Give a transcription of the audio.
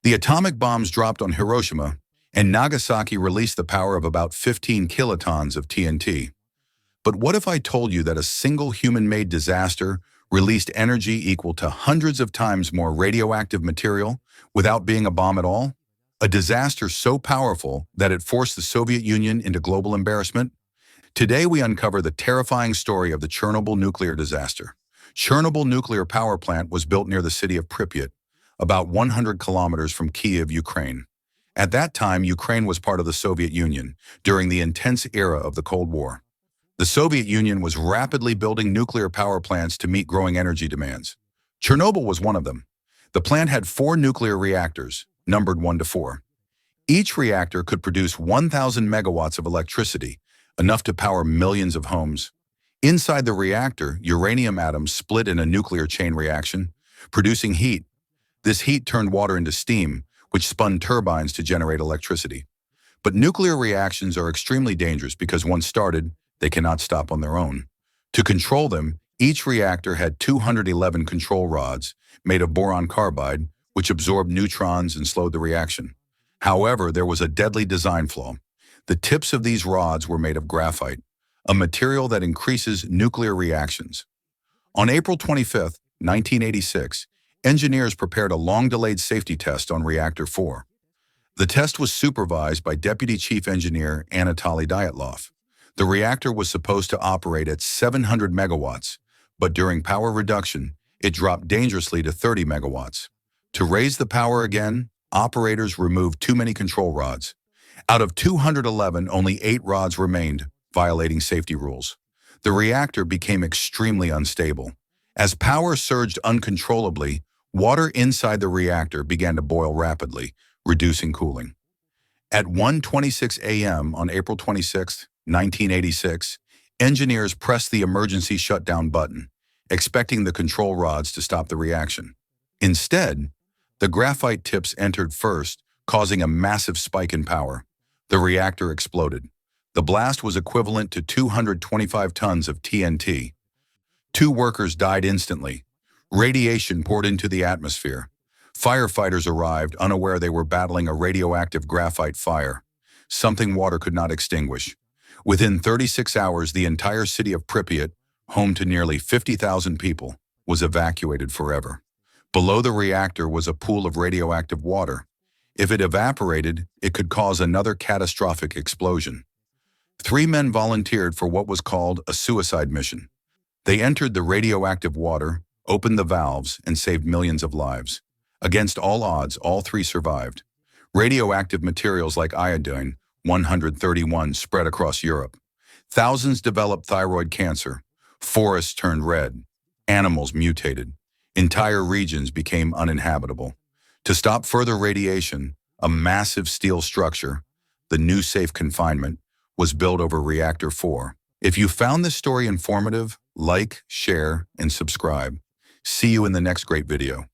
The atomic bombs dropped on Hiroshima, and Nagasaki released the power of about 15 kilotons of TNT. But what if I told you that a single human-made disaster released energy equal to hundreds of times more radioactive material without being a bomb at all? A disaster so powerful that it forced the Soviet Union into global embarrassment? Today we uncover the terrifying story of the Chernobyl nuclear disaster. Chernobyl Nuclear Power Plant was built near the city of Pripyat, about 100 kilometers from Kyiv, Ukraine. At that time, Ukraine was part of the Soviet Union during the intense era of the Cold War. The Soviet Union was rapidly building nuclear power plants to meet growing energy demands. Chernobyl was one of them. The plant had 4 nuclear reactors, numbered 1 to 4. Each reactor could produce 1,000 megawatts of electricity, enough to power millions of homes. Inside the reactor, uranium atoms split in a nuclear chain reaction, producing heat. This heat turned water into steam, which spun turbines to generate electricity. But nuclear reactions are extremely dangerous because once started, they cannot stop on their own. To control them, each reactor had 211 control rods made of boron carbide, which absorbed neutrons and slowed the reaction. However, there was a deadly design flaw. The tips of these rods were made of graphite, a material that increases nuclear reactions. On April 25, 1986, engineers prepared a long-delayed safety test on Reactor 4. The test was supervised by Deputy Chief Engineer Anatoly Dyatlov. The reactor was supposed to operate at 700 megawatts, but during power reduction, it dropped dangerously to 30 megawatts. To raise the power again, operators removed too many control rods. Out of 211, only 8 rods remained, violating safety rules. The reactor became extremely unstable. As power surged uncontrollably, water inside the reactor began to boil rapidly, reducing cooling. At 1:26 a.m. on April 26, 1986, engineers pressed the emergency shutdown button, expecting the control rods to stop the reaction. Instead, the graphite tips entered first, causing a massive spike in power. The reactor exploded. The blast was equivalent to 225 tons of TNT. 2 workers died instantly. Radiation poured into the atmosphere. Firefighters arrived, unaware they were battling a radioactive graphite fire, something water could not extinguish. Within 36 hours, the entire city of Pripyat, home to nearly 50,000 people, was evacuated forever. Below the reactor was a pool of radioactive water. If it evaporated, it could cause another catastrophic explosion. 3 men volunteered for what was called a suicide mission. They entered the radioactive water, opened the valves, and saved millions of lives. Against all odds, all 3 survived. Radioactive materials like iodine-131 spread across Europe. Thousands developed thyroid cancer. Forests turned red. Animals mutated. Entire regions became uninhabitable. To stop further radiation, a massive steel structure, the new safe confinement, was built over Reactor 4. If you found this story informative, like, share, and subscribe. See you in the next great video.